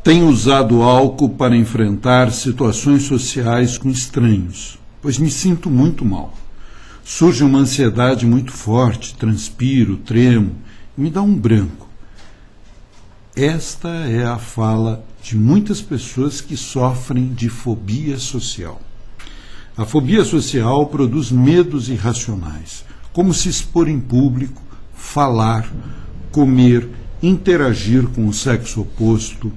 Tenho usado álcool para enfrentar situações sociais com estranhos, pois me sinto muito mal. Surge uma ansiedade muito forte, transpiro, tremo e me dá um branco. Esta é a fala de muitas pessoas que sofrem de fobia social. A fobia social produz medos irracionais, como se expor em público, falar, comer, interagir com o sexo oposto,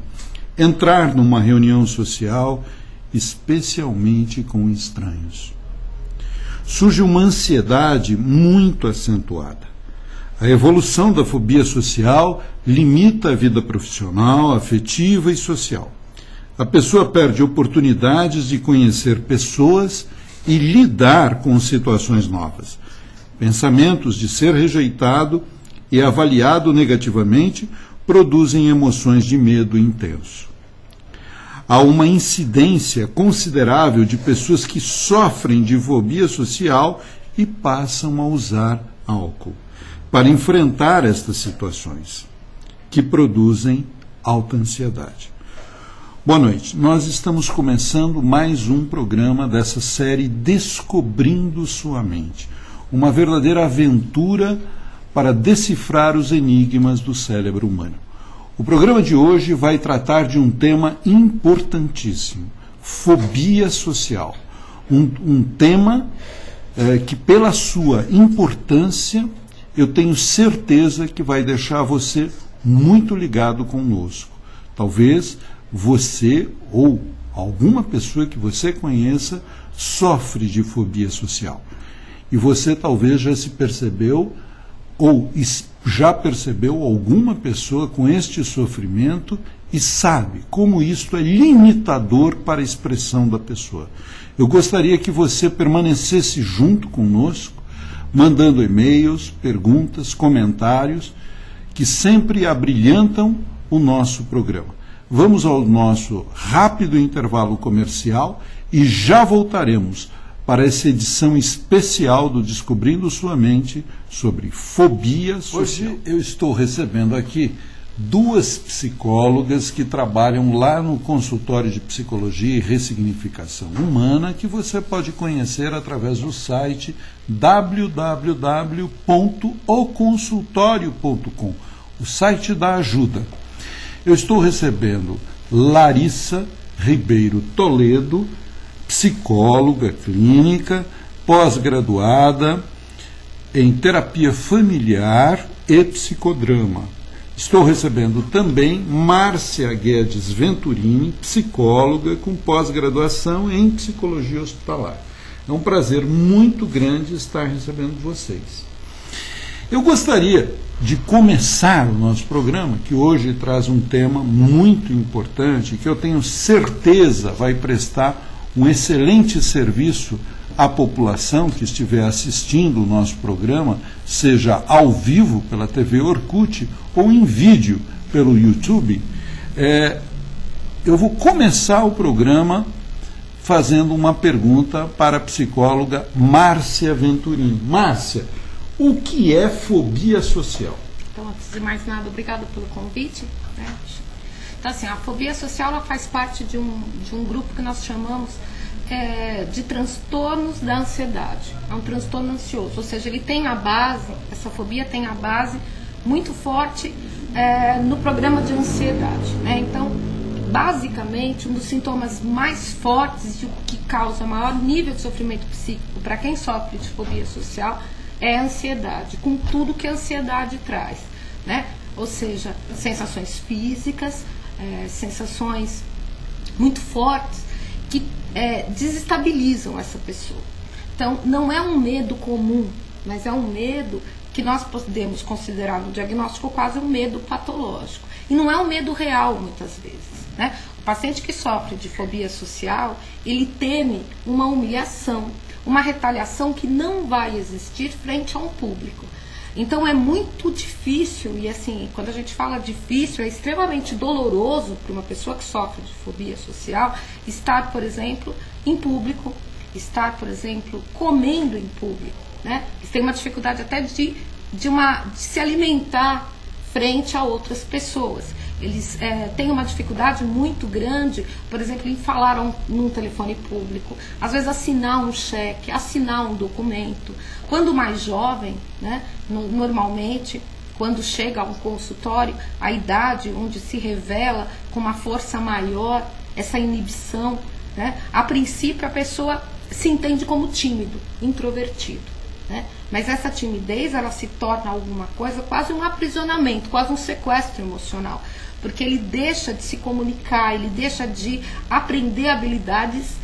entrar numa reunião social, especialmente com estranhos. Surge uma ansiedade muito acentuada. A evolução da fobia social limita a vida profissional, afetiva e social. A pessoa perde oportunidades de conhecer pessoas e lidar com situações novas. Pensamentos de ser rejeitado e avaliado negativamente produzem emoções de medo intenso. Há uma incidência considerável de pessoas que sofrem de fobia social e passam a usar álcool para enfrentar estas situações, que produzem alta ansiedade. Boa noite. Nós estamos começando mais um programa dessa série Descobrindo Sua Mente. Uma verdadeira aventura para decifrar os enigmas do cérebro humano. O programa de hoje vai tratar de um tema importantíssimo, fobia social. Um tema que, pela sua importância, eu tenho certeza que vai deixar você muito ligado conosco. Talvez você ou alguma pessoa que você conheça sofre de fobia social. E você talvez já se percebeu ou já percebeu alguma pessoa com este sofrimento e sabe como isto é limitador para a expressão da pessoa. Eu gostaria que você permanecesse junto conosco, mandando e-mails, perguntas, comentários, que sempre abrilhantam o nosso programa. Vamos ao nosso rápido intervalo comercial e já voltaremos para essa edição especial do Descobrindo Sua Mente sobre fobia social. Hoje eu estou recebendo aqui duas psicólogas que trabalham lá no consultório de psicologia e ressignificação humana, que você pode conhecer através do site www.oconsultorio.com, o site da ajuda. Eu estou recebendo Larissa Ribeiro Toledo, psicóloga clínica, pós-graduada em terapia familiar e psicodrama. Estou recebendo também Márcia Guedes Venturini, psicóloga com pós-graduação em psicologia hospitalar. É um prazer muito grande estar recebendo vocês. Eu gostaria de começar o nosso programa, que hoje traz um tema muito importante, que eu tenho certeza vai prestar um excelente serviço à população que estiver assistindo o nosso programa, seja ao vivo pela TV Orkut ou em vídeo pelo YouTube. Eu vou começar o programa fazendo uma pergunta para a psicóloga Márcia Venturini. Márcia, o que é fobia social? Então, antes de mais nada, obrigada pelo convite. Então, assim, a fobia social ela faz parte de um grupo que nós chamamos de transtornos da ansiedade. É um transtorno ansioso, ou seja, ele tem a base, essa fobia tem a base muito forte no programa de ansiedade, né? Então, basicamente, um dos sintomas mais fortes e o que causa maior nível de sofrimento psíquico para quem sofre de fobia social é a ansiedade, com tudo que a ansiedade traz, né? Ou seja, sensações físicas, sensações muito fortes que desestabilizam essa pessoa. Então, não é um medo comum, mas é um medo que nós podemos considerar no diagnóstico quase um medo patológico. E não é um medo real, muitas vezes, né? O paciente que sofre de fobia social, ele teme uma humilhação, uma retaliação que não vai existir frente a um público. Então é muito difícil, e assim, quando a gente fala difícil, é extremamente doloroso para uma pessoa que sofre de fobia social estar, por exemplo, em público, estar, por exemplo, comendo em público, né? Eles têm uma dificuldade até de se alimentar frente a outras pessoas. eles têm uma dificuldade muito grande, por exemplo, em falar num telefone público, às vezes assinar um cheque, assinar um documento. Quando mais jovem, né, normalmente, quando chega a um consultório, a idade onde se revela com uma força maior essa inibição, né, a princípio a pessoa se entende como tímido, introvertido, né? Mas essa timidez, ela se torna alguma coisa, quase um aprisionamento, quase um sequestro emocional, porque ele deixa de se comunicar, ele deixa de aprender habilidades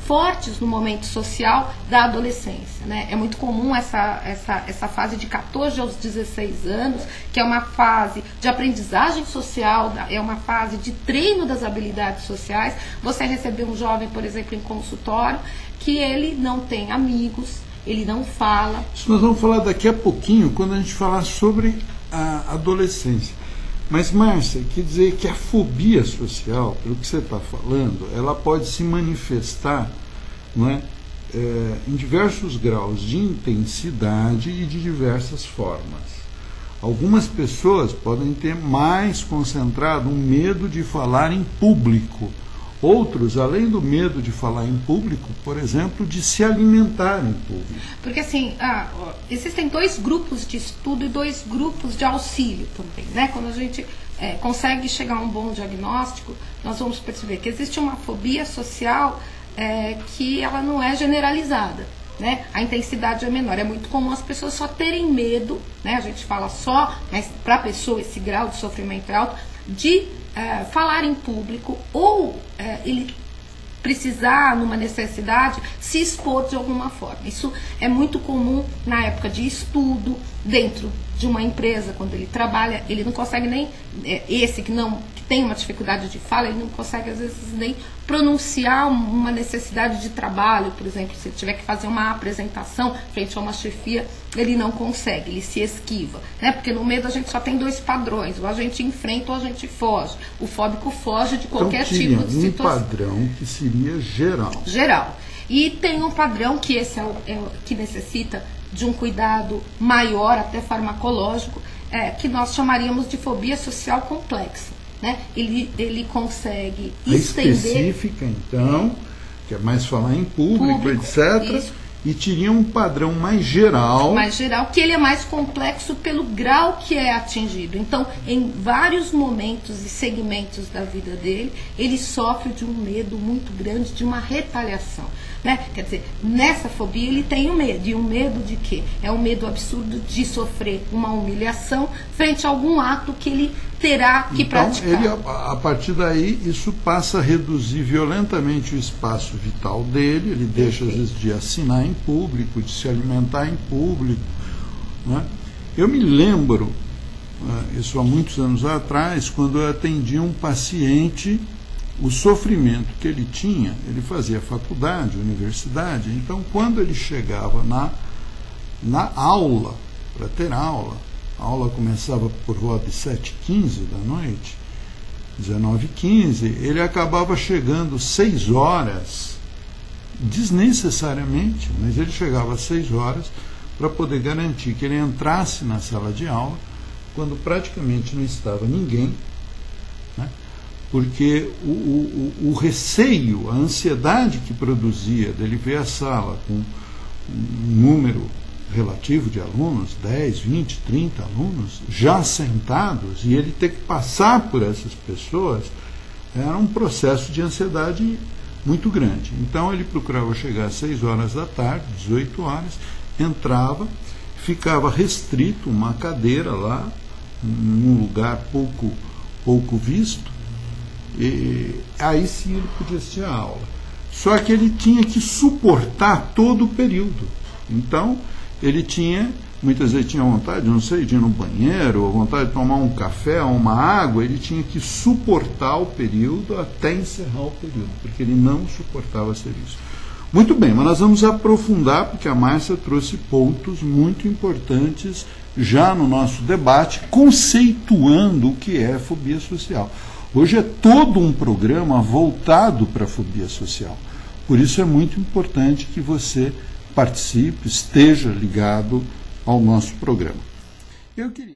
fortes no momento social da adolescência, né? É muito comum essa fase de 14 aos 16 anos, que é uma fase de aprendizagem social, é uma fase de treino das habilidades sociais. Você receber um jovem, por exemplo, em consultório, que ele não tem amigos, ele não fala. Isso nós vamos falar daqui a pouquinho, quando a gente falar sobre a adolescência. Mas, Márcia, quer dizer que a fobia social, pelo que você está falando, ela pode se manifestar, não é, em diversos graus de intensidade e de diversas formas. Algumas pessoas podem ter mais concentrado um medo de falar em público. Outros, além do medo de falar em público, por exemplo, de se alimentar em público. Porque assim, existem 2 grupos de estudo e 2 grupos de auxílio também, né? Quando a gente consegue chegar a um bom diagnóstico, nós vamos perceber que existe uma fobia social que ela não é generalizada, né? A intensidade é menor. É muito comum as pessoas só terem medo, né? A gente fala só, mas para a pessoa esse grau de sofrimento é alto, de falar em público, ou ele precisar, numa necessidade, se expor de alguma forma. Isso é muito comum na época de estudo, dentro de uma empresa, quando ele trabalha, ele não consegue nem, esse que tem uma dificuldade de fala, ele não consegue às vezes nem pronunciar uma necessidade de trabalho, por exemplo, se ele tiver que fazer uma apresentação frente a uma chefia, ele não consegue, ele se esquiva, né? Porque no medo a gente só tem 2 padrões, ou a gente enfrenta ou a gente foge. O fóbico foge de qualquer tipo de situação. Um padrão que seria geral. Geral. E tem um padrão que esse que necessita de um cuidado maior, até farmacológico, que nós chamaríamos de fobia social complexa, né? Ele consegue estender... específica, então, que é mais falar em público, etc. Isso. E teria um padrão mais geral. Mais geral, que ele é mais complexo pelo grau que é atingido. Então, em vários momentos e segmentos da vida dele, ele sofre de um medo muito grande, de uma retaliação, né? Quer dizer, nessa fobia ele tem um medo. E um medo de quê? É um medo absurdo de sofrer uma humilhação frente a algum ato que ele terá que praticar. Ele, a partir daí, isso passa a reduzir violentamente o espaço vital dele, ele deixa, às vezes, de assinar em público, de se alimentar em público, né? Eu me lembro, isso há muitos anos atrás, quando eu atendi um paciente, o sofrimento que ele tinha, ele fazia faculdade, universidade, então quando ele chegava na aula, para ter aula, a aula começava por volta de 7h15 da noite, 19h15, ele acabava chegando 6 horas, desnecessariamente, mas ele chegava às 6 horas para poder garantir que ele entrasse na sala de aula quando praticamente não estava ninguém, né? Porque o receio, a ansiedade que produzia dele ver a sala com um número relativo de alunos, 10, 20, 30 alunos, já sentados, e ele ter que passar por essas pessoas, era um processo de ansiedade muito grande. Então ele procurava chegar às 6 horas da tarde, 18 horas, entrava, ficava restrito, uma cadeira lá, num lugar pouco visto, e aí sim ele podia assistir a aula. Só que ele tinha que suportar todo o período. Então, ele tinha, muitas vezes tinha vontade, não sei, de ir no banheiro, ou vontade de tomar um café ou uma água, ele tinha que suportar o período até encerrar o período, porque ele não suportava ser isso. Muito bem, mas nós vamos aprofundar, porque a Márcia trouxe pontos muito importantes já no nosso debate, conceituando o que é fobia social. Hoje é todo um programa voltado para a fobia social. Por isso é muito importante que você participe, esteja ligado ao nosso programa. Eu queria...